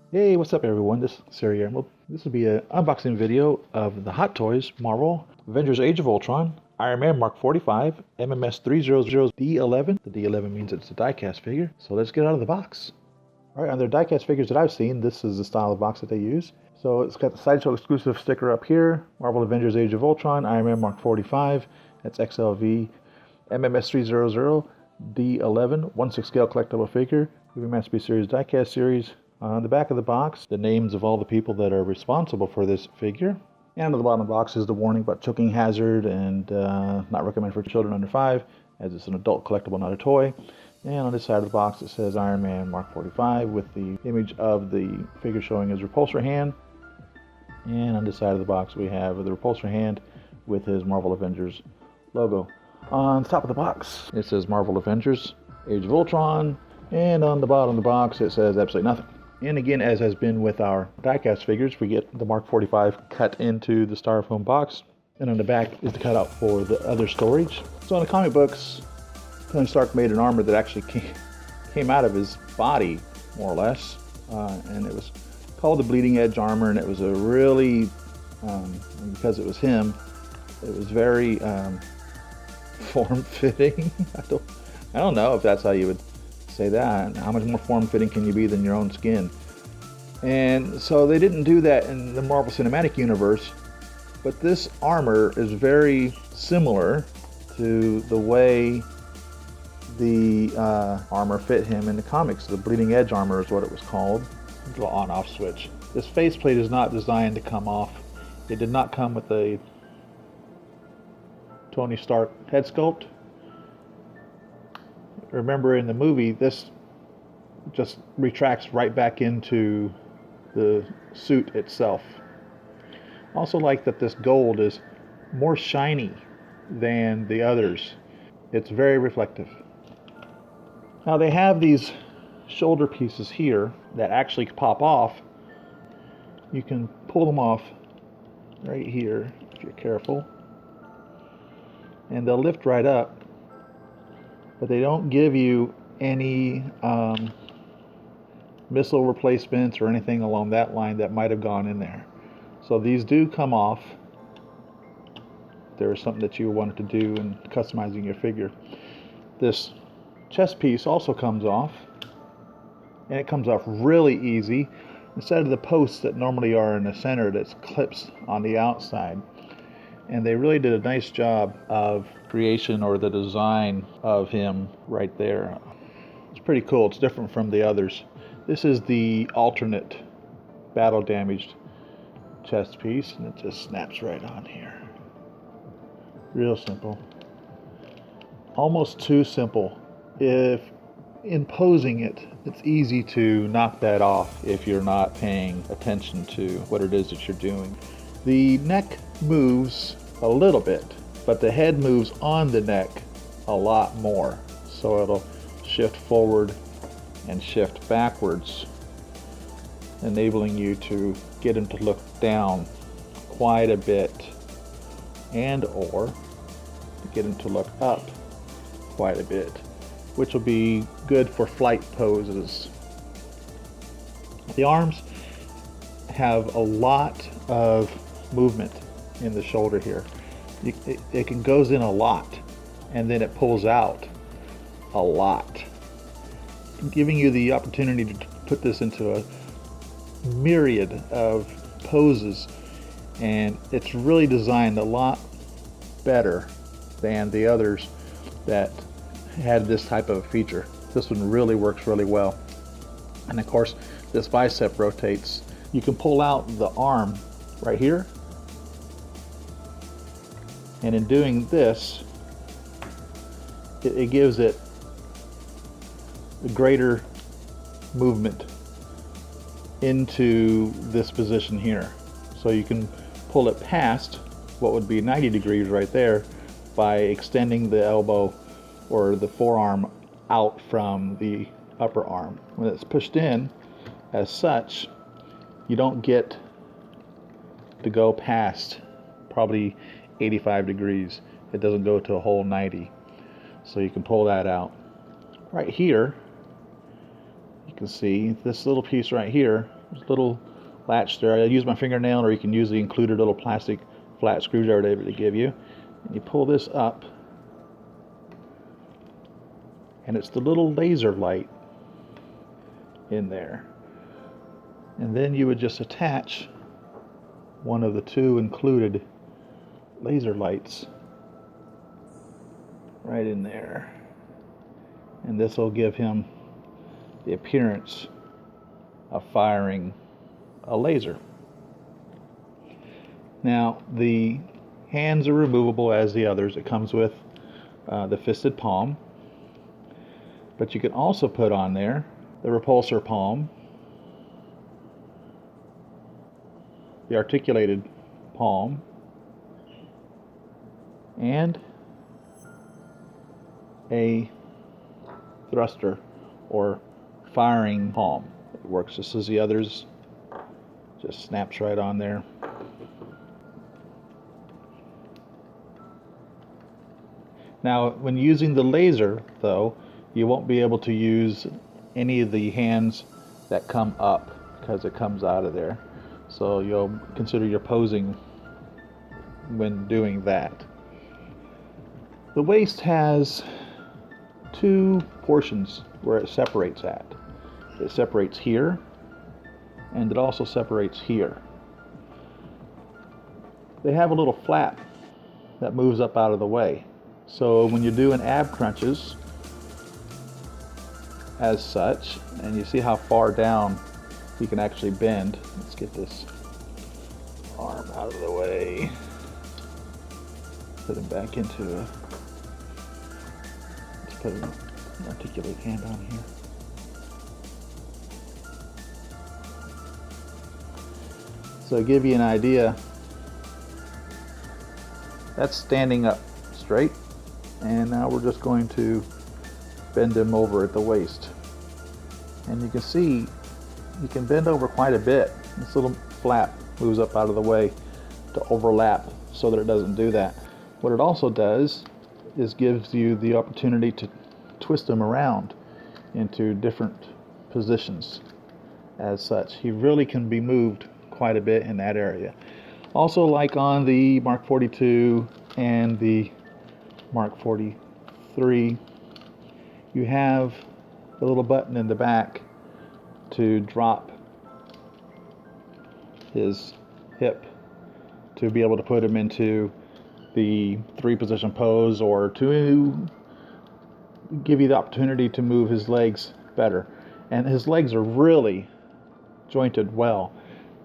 Hey, what's up everyone? This is Siri Emerald. This will be an unboxing video of the Hot Toys Marvel Avengers Age of Ultron, Iron Man Mark 45, MMS 300 D11. The D11 means it's a diecast figure, so let's get out of the box. Alright, on their diecast figures that I've seen, this is the style of box that they use. So it's got the Sideshow exclusive sticker up here, Marvel Avengers Age of Ultron, Iron Man Mark 45, that's XLV, MMS 300 D11, 1/6 scale collectible figure, MMS Series Diecast Series. On the back of the box, the names of all the people that are responsible for this figure. And on the bottom of the box is the warning about choking hazard and not recommended for children under 5, as it's an adult collectible, not a toy. And on this side of the box it says Iron Man Mark 45 with the image of the figure showing his repulsor hand. And on this side of the box we have the repulsor hand with his Marvel Avengers logo. On the top of the box it says Marvel Avengers Age of Ultron, and on the bottom of the box it says absolutely nothing. And again, as has been with our diecast figures, we get the Mark 45 cut into the styrofoam box, and on the back is the cutout for the other storage. So in the comic books, Tony Stark made an armor that actually came out of his body, more or less, and it was called the Bleeding Edge armor, and it was a really, because it was him, it was very form-fitting. I don't know if that's how you would say that. How much more form-fitting can you be than your own skin? And so they didn't do that in the Marvel Cinematic Universe, but this armor is very similar to the way the armor fit him in the comics. The Bleeding Edge armor is what it was called. Little on-off switch. This faceplate is not designed to come off. It did not come with a Tony Stark head sculpt. Remember, in the movie, this just retracts right back into the suit itself. Also like that this gold is more shiny than the others. It's very reflective. Now they have these shoulder pieces here that actually pop off. You can pull them off right here if you're careful, and they'll lift right up. But they don't give you any missile replacements or anything along that line that might have gone in there. So these do come off. There is something that you wanted to do in customizing your figure. This chest piece also comes off, and it comes off really easy. Instead of the posts that normally are in the center, that's clips on the outside. And they really did a nice job of creation, or the design of him right there. It's pretty cool. It's different from the others. This is the alternate battle damaged chest piece, and it just snaps right on here. Real simple. Almost too simple. If imposing it, it's easy to knock that off if you're not paying attention to what it is that you're doing. The neck moves a little bit, but the head moves on the neck a lot more. So it'll shift forward and shift backwards, enabling you to get him to look down quite a bit, and or to get him to look up quite a bit, which will be good for flight poses. The arms have a lot of movement in the shoulder here. It goes in a lot, and then it pulls out a lot, giving you the opportunity to put this into a myriad of poses, and it's really designed a lot better than the others that had this type of feature. This one really works really well. And of course, this bicep rotates. You can pull out the arm right here, and in doing this, it gives it a greater movement into this position here. So you can pull it past what would be 90 degrees right there by extending the elbow or the forearm out from the upper arm. When it's pushed in as such, you don't get to go past probably 85 degrees. It doesn't go to a whole 90. So you can pull that out. Right here, you can see this little piece right here There's a little latch there. I use my fingernail, or you can use the included little plastic flat screwdriver they give you. And you pull this up, and it's the little laser light in there. And then you would just attach one of the two included laser lights right in there. And this will give him the appearance of firing a laser. Now, the hands are removable as the others. It comes with the fisted palm. But you can also put on there the repulsor palm, the articulated palm, and a thruster or firing palm. It works just as the others, just snaps right on there. Now, when using the laser, though, you won't be able to use any of the hands that come up because it comes out of there. So you'll consider your posing when doing that. The waist has two portions where it separates at. It separates here, and it also separates here. They have a little flap that moves up out of the way. So when you're doing ab crunches, as such, and you see how far down you can actually bend. Let's get this arm out of the way. Put him back into a, let's put an articulate hand on here. So to give you an idea, that's standing up straight, and now we're just going to bend him over at the waist. And you can see you can bend over quite a bit. This little flap moves up out of the way to overlap so that it doesn't do that. What it also does is gives you the opportunity to twist him around into different positions as such. He really can be moved quite a bit in that area. Also, like on the Mark 42 and the Mark 43, you have a little button in the back to drop his hip to be able to put him into the 3-position pose, or to give you the opportunity to move his legs better. And his legs are really jointed well.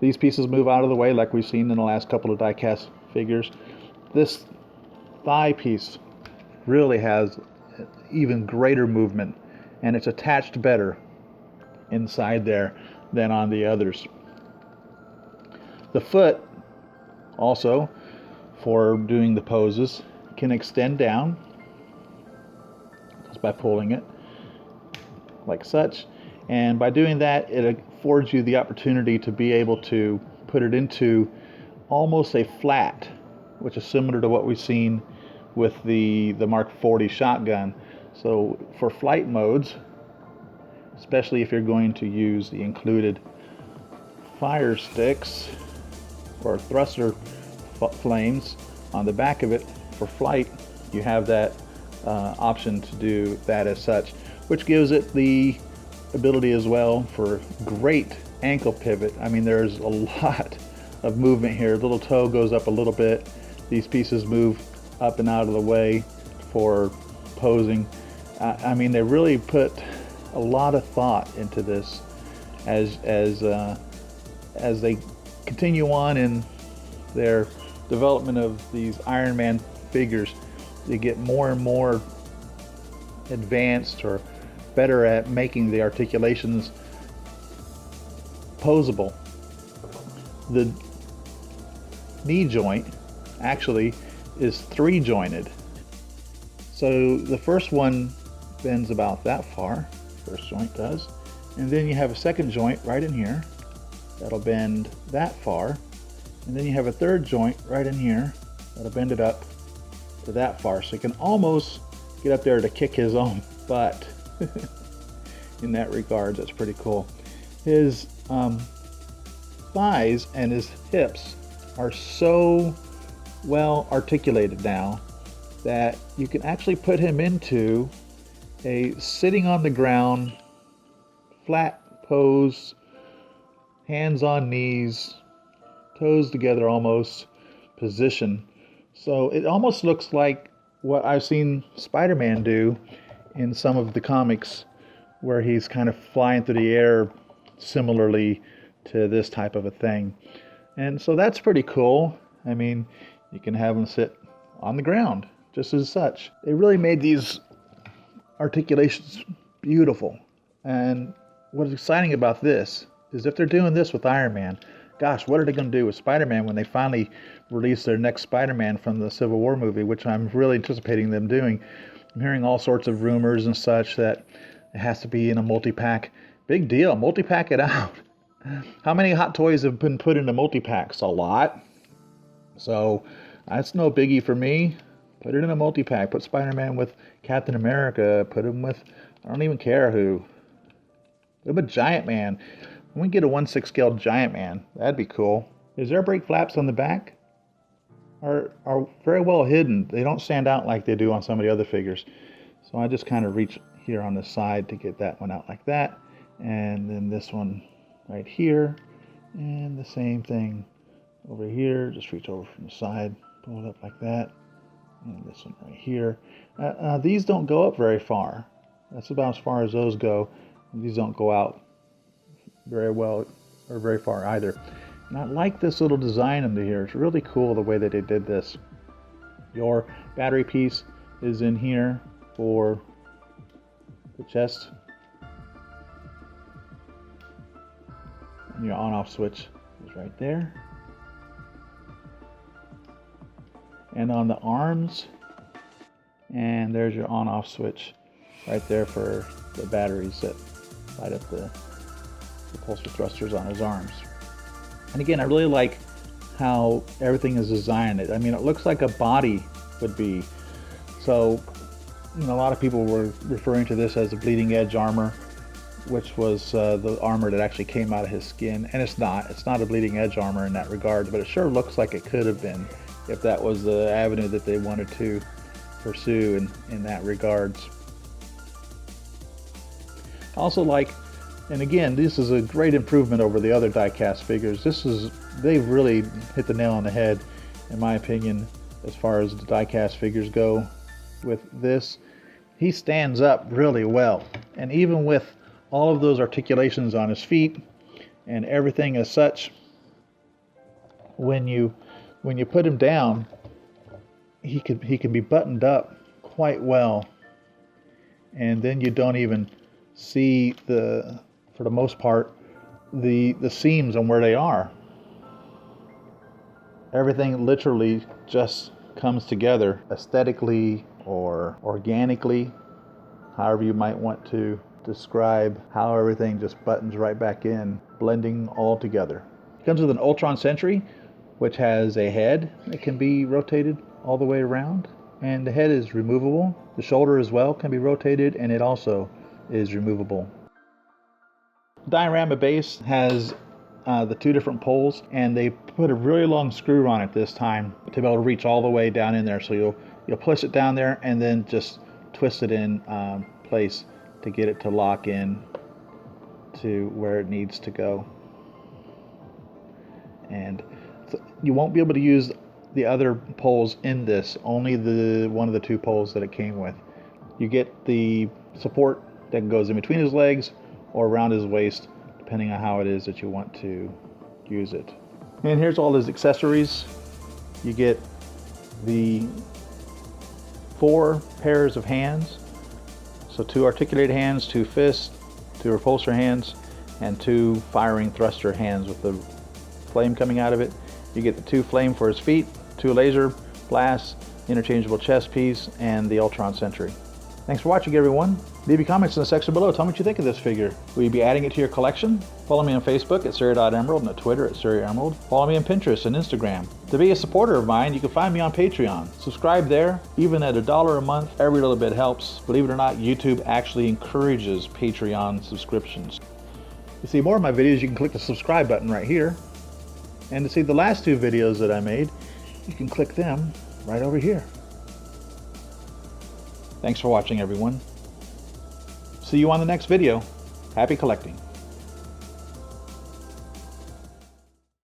These pieces move out of the way like we've seen in the last couple of die-cast figures. This thigh piece really has even greater movement, and it's attached better inside there than on the others. The foot also, for doing the poses, can extend down just by pulling it like such, and by doing that it affords you the opportunity to be able to put it into almost a flat, which is similar to what we've seen with the Mark 40 shotgun. So for flight modes, especially if you're going to use the included fire sticks or thruster flames on the back of it, for flight you have that option to do that as such, which gives it the ability as well for great ankle pivot. I mean, there's a lot of movement here. The little toe goes up a little bit. These pieces move up and out of the way for posing. I mean, they really put a lot of thought into this as they continue on in their development of these Iron Man figures. They get more and more advanced or better at making the articulations posable. The knee joint actually is 3 jointed. So the first one bends about that far, first joint does, and then you have a second joint right in here that'll bend that far, and then you have a third joint right in here that'll bend it up to that far. So you can almost get up there to kick his own butt in that regard. That's pretty cool. His thighs and his hips are so well articulated now that you can actually put him into a sitting on the ground, flat pose, hands on knees, toes together almost position. So it almost looks like what I've seen Spider-Man do in some of the comics, where he's kind of flying through the air similarly to this type of a thing. And so that's pretty cool. I mean, you can have him sit on the ground just as such. They really made these articulations beautiful. And what's exciting about this is if they're doing this with Iron Man, gosh, what are they going to do with Spider-Man when they finally release their next Spider-Man from the Civil War movie, which I'm really anticipating them doing. I'm hearing all sorts of rumors and such that it has to be in a multi-pack. Big deal, multi-pack it out. How many Hot Toys have been put into multi-packs? A lot. So that's no biggie for me. Put it in a multi-pack. Put Spider-Man with Captain America. Put him with, I don't even care who. Put him with Giant Man. When we get a 1/6 scale Giant Man, that'd be cool. His air brake flaps on the back are very well hidden. They don't stand out like they do on some of the other figures. So I just kind of reach here on the side to get that one out like that. And then this one right here. And the same thing over here. Just reach over from the side, pull it up like that. And this one right here. These don't go up very far. That's about as far as those go. These don't go out very well or very far either. And I like this little design under here. It's really cool the way that they did this. Your battery piece is in here for the chest. And your on-off switch is right there. And on the arms, and there's your on-off switch right there for the batteries that light up the repulsor thrusters on his arms. And again, I really like how everything is designed. I mean, it looks like a body would be. So, you know, a lot of people were referring to this as the bleeding edge armor, which was the armor that actually came out of his skin. And it's not. It's not a bleeding edge armor in that regard, but it sure looks like it could have been if that was the avenue that they wanted to pursue in that regards. I also like, and again, this is a great improvement over the other die-cast figures. They've really hit the nail on the head, in my opinion, as far as the die-cast figures go. With this, he stands up really well. And even with all of those articulations on his feet and everything as such, when you put him down, he can be buttoned up quite well. And then you don't even see for the most part, the seams on where they are. Everything literally just comes together aesthetically or organically, however you might want to describe how everything just buttons right back in, blending all together. It comes with an Ultron Sentry, which has a head that can be rotated all the way around, and the head is removable. The shoulder as well can be rotated, and it also is removable. Diorama base has the two different poles, and they put a really long screw on it this time to be able to reach all the way down in there. So you'll push it down there and then just twist it in place to get it to lock in to where it needs to go. And so you won't be able to use the other poles in this, only the one of the two poles that it came with. You get the support that goes in between his legs or around his waist, depending on how it is that you want to use it. And here's all his accessories. You get the 4 pairs of hands. So 2 articulated hands, 2 fists, 2 repulsor hands, and 2 firing thruster hands with the flame coming out of it. You get the 2 flame for his feet, 2 laser blasts, interchangeable chest piece, and the Ultron Sentry. Thanks for watching, everyone. Leave your comments in the section below. Tell me what you think of this figure. Will you be adding it to your collection? Follow me on Facebook at Siri.Emerald and at Twitter at Siri Emerald. Follow me on Pinterest and Instagram. To be a supporter of mine, you can find me on Patreon. Subscribe there. Even at $1 a month, every little bit helps. Believe it or not, YouTube actually encourages Patreon subscriptions. To see more of my videos, you can click the subscribe button right here. And to see the last 2 videos that I made, you can click them right over here. Thanks for watching, everyone. See you on the next video. Happy collecting.